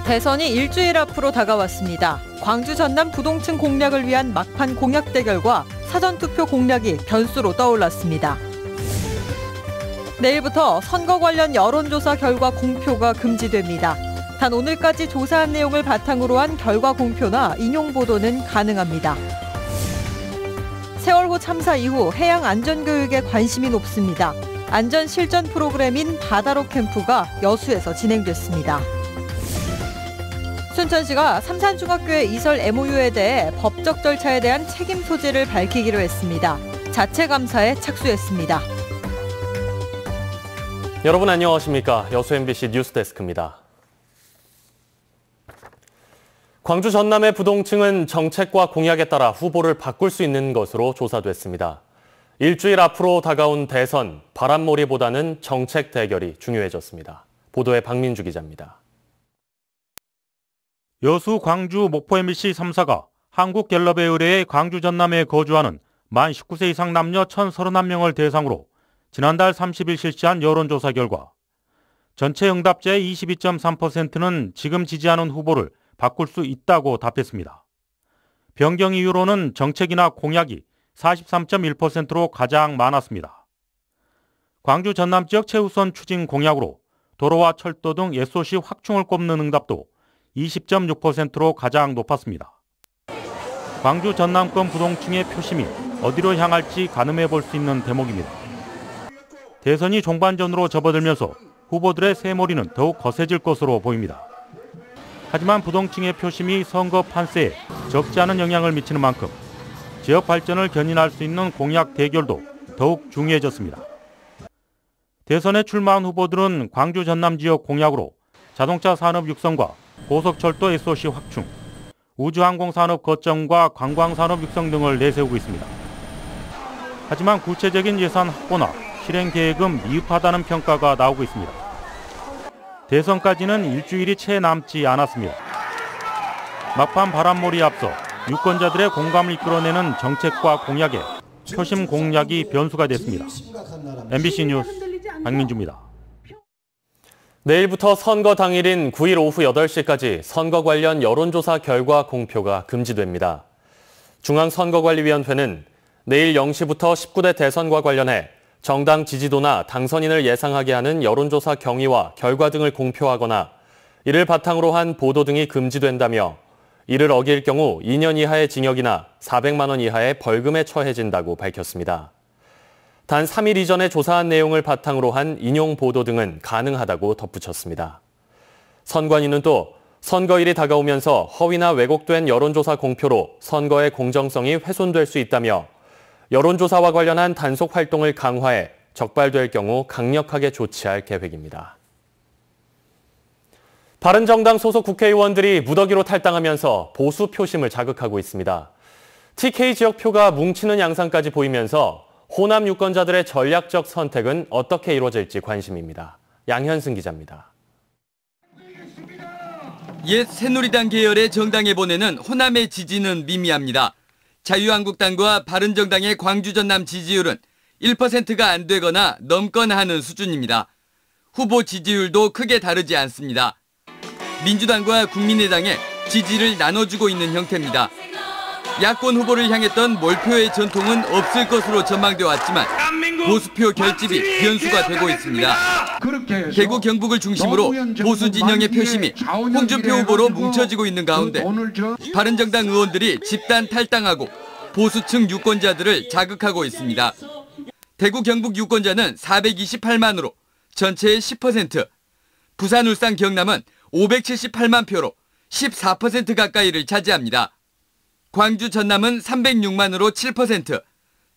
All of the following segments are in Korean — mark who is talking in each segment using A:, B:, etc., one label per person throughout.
A: 대선이 일주일 앞으로 다가왔습니다. 광주 전남 부동층 공략을 위한 막판 공약 대결과 사전투표 공략이 변수로 떠올랐습니다. 내일부터 선거 관련 여론조사 결과 공표가 금지됩니다. 단 오늘까지 조사한 내용을 바탕으로 한 결과 공표나 인용 보도는 가능합니다. 세월호 참사 이후 해양 안전교육에 관심이 높습니다. 안전 실전 프로그램인 바다로 캠프가 여수에서 진행됐습니다. 순천시가 삼산중학교의 이설 MOU에 대해 법적 절차에 대한 책임 소재를 밝히기로 했습니다. 자체 감사에 착수했습니다.
B: 여러분 안녕하십니까? 여수 MBC 뉴스데스크입니다. 광주 전남의 부동층은 정책과 공약에 따라 후보를 바꿀 수 있는 것으로 조사됐습니다. 일주일 앞으로 다가온 대선, 바람몰이보다는 정책 대결이 중요해졌습니다. 보도에 박민주 기자입니다.
C: 여수, 광주, 목포 MBC 3사가 한국갤럽에 의뢰해 광주 전남에 거주하는 만 19세 이상 남녀 1,031명을 대상으로 지난달 30일 실시한 여론조사 결과 전체 응답자의 22.3%는 지금 지지하는 후보를 바꿀 수 있다고 답했습니다. 변경 이유로는 정책이나 공약이 43.1%로 가장 많았습니다. 광주 전남 지역 최우선 추진 공약으로 도로와 철도 등 SOC 확충을 꼽는 응답도 20.6%로 가장 높았습니다. 광주 전남권 부동층의 표심이 어디로 향할지 가늠해 볼 수 있는 대목입니다. 대선이 종반전으로 접어들면서 후보들의 새몰이는 더욱 거세질 것으로 보입니다. 하지만 부동층의 표심이 선거 판세에 적지 않은 영향을 미치는 만큼 지역 발전을 견인할 수 있는 공약 대결도 더욱 중요해졌습니다. 대선에 출마한 후보들은 광주 전남 지역 공약으로 자동차 산업 육성과 고속철도 SOC 확충, 우주항공산업 거점과 관광산업 육성 등을 내세우고 있습니다. 하지만 구체적인 예산 확보나 실행 계획은 미흡하다는 평가가 나오고 있습니다. 대선까지는 일주일이 채 남지 않았습니다. 막판 바람몰이에 앞서 유권자들의 공감을 이끌어내는 정책과 공약에 표심 공략이 변수가 됐습니다. MBC 뉴스 박민주입니다.
B: 내일부터 선거 당일인 9일 오후 8시까지 선거 관련 여론조사 결과 공표가 금지됩니다. 중앙선거관리위원회는 내일 0시부터 19대 대선과 관련해 정당 지지도나 당선인을 예상하게 하는 여론조사 경위와 결과 등을 공표하거나 이를 바탕으로 한 보도 등이 금지된다며 이를 어길 경우 2년 이하의 징역이나 400만 원 이하의 벌금에 처해진다고 밝혔습니다. 단 3일 이전에 조사한 내용을 바탕으로 한 인용 보도 등은 가능하다고 덧붙였습니다. 선관위는 또 선거일이 다가오면서 허위나 왜곡된 여론조사 공표로 선거의 공정성이 훼손될 수 있다며 여론조사와 관련한 단속 활동을 강화해 적발될 경우 강력하게 조치할 계획입니다. 바른정당 소속 국회의원들이 무더기로 탈당하면서 보수 표심을 자극하고 있습니다. TK 지역표가 뭉치는 양상까지 보이면서 호남 유권자들의 전략적 선택은 어떻게 이루어질지 관심입니다. 양현승 기자입니다.
D: 옛 새누리당 계열의 정당에 보내는 호남의 지지는 미미합니다. 자유한국당과 바른정당의 광주 전남 지지율은 1%가 안 되거나 넘거나 하는 수준입니다. 후보 지지율도 크게 다르지 않습니다. 민주당과 국민의당에 지지를 나눠주고 있는 형태입니다. 야권 후보를 향했던 몰표의 전통은 없을 것으로 전망돼 왔지만 보수표 결집이 변수가 되고 있습니다. 대구 경북을 중심으로 보수 진영의 표심이 홍준표 후보로 뭉쳐지고 있는 가운데 바른정당 의원들이 집단 탈당하고 보수층 유권자들을 자극하고 있습니다. 대구 경북 유권자는 428만으로 전체의 10%, 부산 울산 경남은 578만 표로 14% 가까이를 차지합니다. 광주 전남은 306만으로 7%,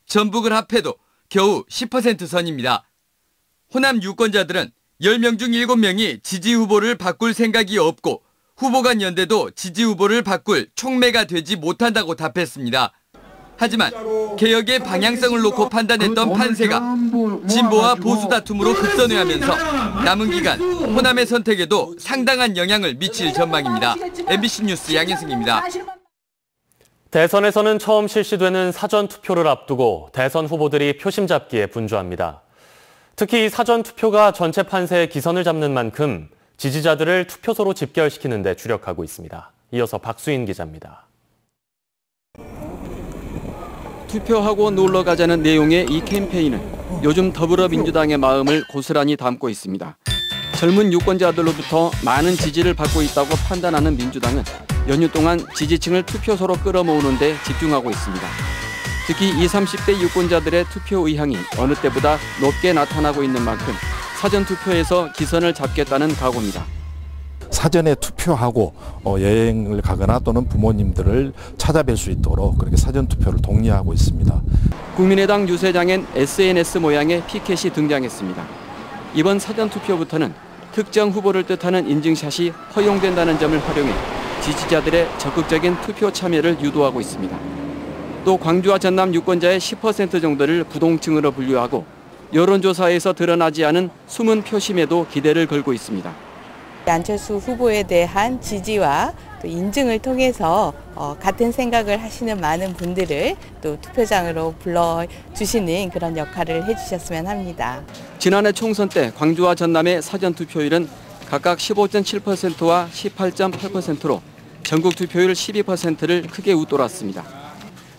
D: 전북을 합해도 겨우 10% 선입니다. 호남 유권자들은 10명 중 7명이 지지 후보를 바꿀 생각이 없고 후보 간 연대도 지지 후보를 바꿀 촉매가 되지 못한다고 답했습니다. 하지만 개혁의 방향성을 놓고 판단했던 판세가 진보와 보수 다툼으로 급선회하면서 남은 기간 호남의 선택에도 상당한 영향을 미칠 전망입니다. MBC 뉴스 양현승입니다.
B: 대선에서는 처음 실시되는 사전투표를 앞두고 대선 후보들이 표심 잡기에 분주합니다. 특히 이 사전투표가 전체 판세에 기선을 잡는 만큼 지지자들을 투표소로 집결시키는 데 주력하고 있습니다. 이어서 박수인 기자입니다.
E: 투표하고 놀러 가자는 내용의 이 캠페인은 요즘 더불어민주당의 마음을 고스란히 담고 있습니다. 젊은 유권자들로부터 많은 지지를 받고 있다고 판단하는 민주당은 연휴 동안 지지층을 투표소로 끌어모으는 데 집중하고 있습니다. 특히 20, 30대 유권자들의 투표 의향이 어느 때보다 높게 나타나고 있는 만큼 사전투표에서 기선을 잡겠다는 각오입니다.
F: 사전에 투표하고 여행을 가거나 또는 부모님들을 찾아뵐 수 있도록 그렇게 사전투표를 독려하고 있습니다.
E: 국민의당 유세장엔 SNS 모양의 피켓이 등장했습니다. 이번 사전투표부터는 특정 후보를 뜻하는 인증샷이 허용된다는 점을 활용해 지지자들의 적극적인 투표 참여를 유도하고 있습니다. 또 광주와 전남 유권자의 10% 정도를 부동층으로 분류하고 여론조사에서 드러나지 않은 숨은 표심에도 기대를 걸고 있습니다.
G: 안철수 후보에 대한 지지와 또 인증을 통해서 같은 생각을 하시는 많은 분들을 또 투표장으로 불러주시는 그런 역할을 해주셨으면 합니다.
E: 지난해 총선 때 광주와 전남의 사전투표율은 각각 15.7%와 18.8%로 전국 투표율 12%를 크게 웃돌았습니다.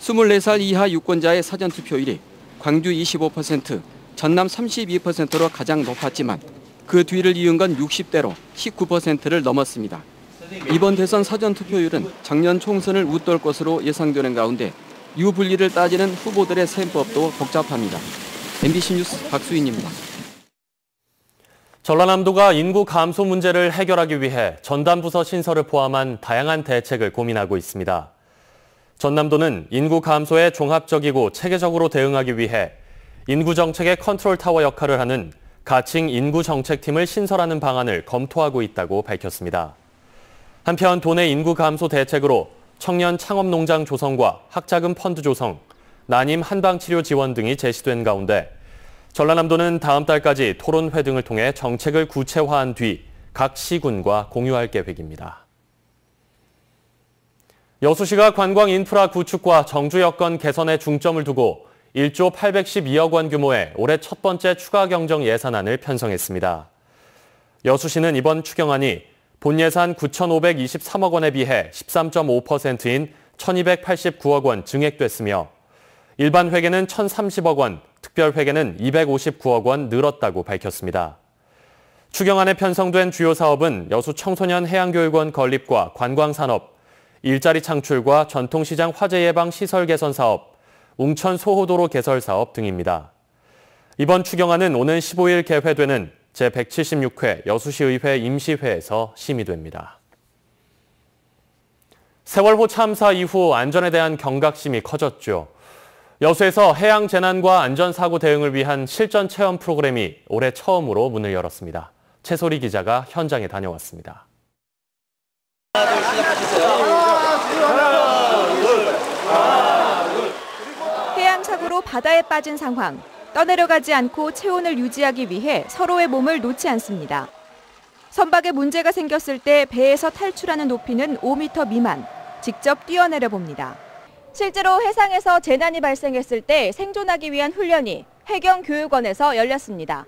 E: 24살 이하 유권자의 사전투표율이 광주 25%, 전남 32%로 가장 높았지만 그 뒤를 이은 건 60대로 19%를 넘었습니다. 이번 대선 사전투표율은 작년 총선을 웃돌 것으로 예상되는 가운데 유불리를 따지는 후보들의 셈법도 복잡합니다. MBC 뉴스 박수인입니다.
B: 전라남도가 인구 감소 문제를 해결하기 위해 전담부서 신설을 포함한 다양한 대책을 고민하고 있습니다. 전남도는 인구 감소에 종합적이고 체계적으로 대응하기 위해 인구정책의 컨트롤타워 역할을 하는 가칭 인구정책팀을 신설하는 방안을 검토하고 있다고 밝혔습니다. 한편 도내 인구 감소 대책으로 청년 창업농장 조성과 학자금 펀드 조성, 난임 한방치료 지원 등이 제시된 가운데 전라남도는 다음 달까지 토론회 등을 통해 정책을 구체화한 뒤 각 시군과 공유할 계획입니다. 여수시가 관광 인프라 구축과 정주 여건 개선에 중점을 두고 1조 812억 원 규모의 올해 첫 번째 추가 경정 예산안을 편성했습니다. 여수시는 이번 추경안이 본 예산 9,523억 원에 비해 13.5%인 1,289억 원 증액됐으며 일반 회계는 1,030억 원, 특별 회계는 259억 원 늘었다고 밝혔습니다. 추경안에 편성된 주요 사업은 여수 청소년 해양교육원 건립과 관광산업, 일자리 창출과 전통시장 화재 예방 시설 개선 사업, 웅천 소호도로 개설 사업 등입니다. 이번 추경안은 오는 15일 개회되는 제176회 여수시의회 임시회에서 심의됩니다. 세월호 참사 이후 안전에 대한 경각심이 커졌죠. 여수에서 해양재난과 안전사고 대응을 위한 실전 체험 프로그램이 올해 처음으로 문을 열었습니다. 최소리 기자가 현장에 다녀왔습니다.
H: 해양사고로 바다에 빠진 상황. 떠내려가지 않고 체온을 유지하기 위해 서로의 몸을 놓지 않습니다. 선박에 문제가 생겼을 때 배에서 탈출하는 높이는 5m 미만. 직접 뛰어내려 봅니다. 실제로 해상에서 재난이 발생했을 때 생존하기 위한 훈련이 해경교육원에서 열렸습니다.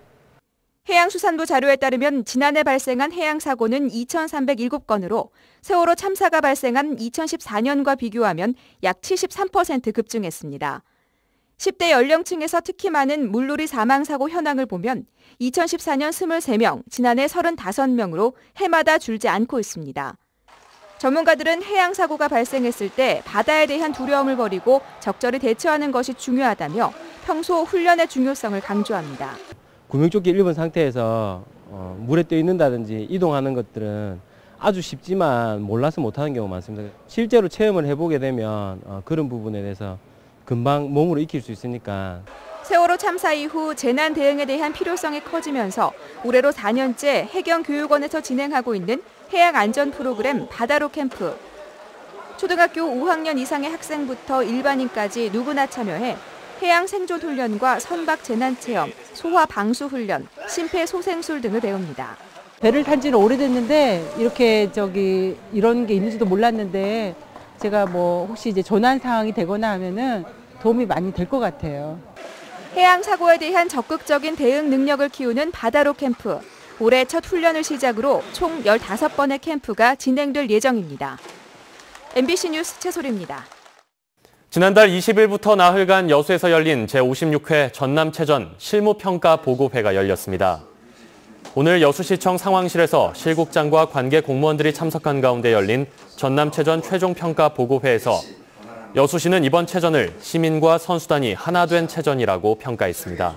H: 해양수산부 자료에 따르면 지난해 발생한 해양사고는 2,307건으로 세월호 참사가 발생한 2014년과 비교하면 약 73% 급증했습니다. 10대 연령층에서 특히 많은 물놀이 사망사고 현황을 보면 2014년 23명, 지난해 35명으로 해마다 줄지 않고 있습니다. 전문가들은 해양사고가 발생했을 때 바다에 대한 두려움을 버리고 적절히 대처하는 것이 중요하다며 평소 훈련의 중요성을 강조합니다.
I: 구명조끼 입은 상태에서 물에 떠 있는다든지 이동하는 것들은 아주 쉽지만 몰라서 못하는 경우가 많습니다. 실제로 체험을 해보게 되면 그런 부분에 대해서 금방 몸으로 익힐 수 있으니까.
H: 세월호 참사 이후 재난 대응에 대한 필요성이 커지면서 올해로 4년째 해경교육원에서 진행하고 있는 해양안전 프로그램 바다로 캠프. 초등학교 5학년 이상의 학생부터 일반인까지 누구나 참여해 해양 생존 훈련과 선박 재난 체험, 소화 방수 훈련, 심폐소생술 등을 배웁니다.
J: 배를 탄 지는 오래됐는데 이렇게 이런 게 있는지도 몰랐는데 제가 혹시 이제 조난 상황이 되거나 하면은 도움이 많이 될 것 같아요.
H: 해양 사고에 대한 적극적인 대응 능력을 키우는 바다로 캠프. 올해 첫 훈련을 시작으로 총 15번의 캠프가 진행될 예정입니다. MBC 뉴스 최소리입니다.
B: 지난달 20일부터 나흘간 여수에서 열린 제56회 전남체전 실무평가 보고회가 열렸습니다. 오늘 여수시청 상황실에서 실국장과 관계 공무원들이 참석한 가운데 열린 전남체전 최종평가 보고회에서 여수시는 이번 체전을 시민과 선수단이 하나 된 체전이라고 평가했습니다.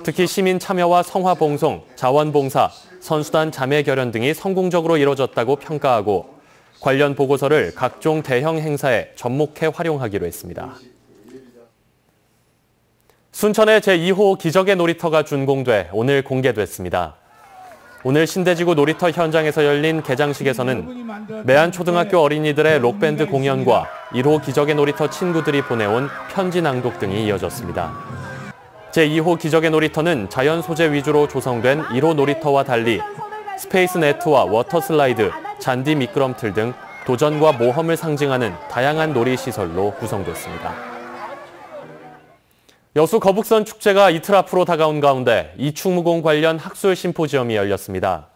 B: 특히 시민 참여와 성화봉송, 자원봉사, 선수단 자매결연 등이 성공적으로 이뤄졌다고 평가하고 관련 보고서를 각종 대형 행사에 접목해 활용하기로 했습니다. 순천의 제2호 기적의 놀이터가 준공돼 오늘 공개됐습니다. 오늘 신대지구 놀이터 현장에서 열린 개장식에서는 매안초등학교 어린이들의 록밴드 공연과 1호 기적의 놀이터 친구들이 보내온 편지 낭독 등이 이어졌습니다. 제2호 기적의 놀이터는 자연 소재 위주로 조성된 1호 놀이터와 달리 스페이스 네트와 워터 슬라이드, 잔디 미끄럼틀 등 도전과 모험을 상징하는 다양한 놀이시설로 구성됐습니다. 여수 거북선 축제가 이틀 앞으로 다가온 가운데 이충무공 관련 학술 심포지엄이 열렸습니다.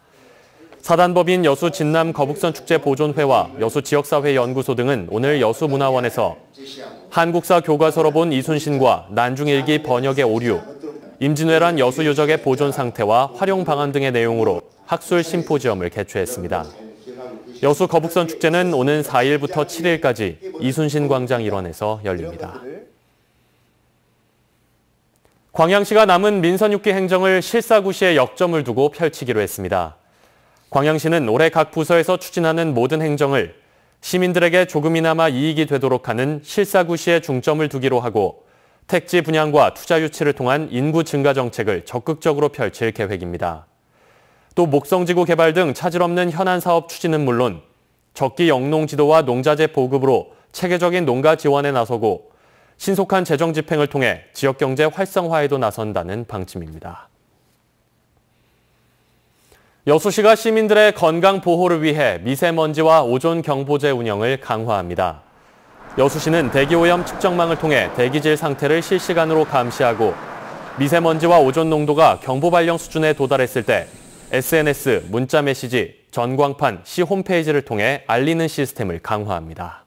B: 사단법인 여수 진남 거북선 축제 보존회와 여수 지역사회 연구소 등은 오늘 여수문화원에서 한국사 교과서로 본 이순신과 난중일기 번역의 오류, 임진왜란 여수 유적의 보존 상태와 활용 방안 등의 내용으로 학술 심포지엄을 개최했습니다. 여수 거북선 축제는 오는 4일부터 7일까지 이순신 광장 일원에서 열립니다. 광양시가 남은 민선 6기 행정을 실사구시에 역점을 두고 펼치기로 했습니다. 광양시는 올해 각 부서에서 추진하는 모든 행정을 시민들에게 조금이나마 이익이 되도록 하는 실사구시에 중점을 두기로 하고 택지 분양과 투자 유치를 통한 인구 증가 정책을 적극적으로 펼칠 계획입니다. 또 목성지구 개발 등 차질 없는 현안 사업 추진은 물론 적기 영농 지도와 농자재 보급으로 체계적인 농가 지원에 나서고 신속한 재정 집행을 통해 지역경제 활성화에도 나선다는 방침입니다. 여수시가 시민들의 건강 보호를 위해 미세먼지와 오존 경보제 운영을 강화합니다. 여수시는 대기오염 측정망을 통해 대기질 상태를 실시간으로 감시하고 미세먼지와 오존 농도가 경보 발령 수준에 도달했을 때 SNS, 문자 메시지, 전광판, 시 홈페이지를 통해 알리는 시스템을 강화합니다.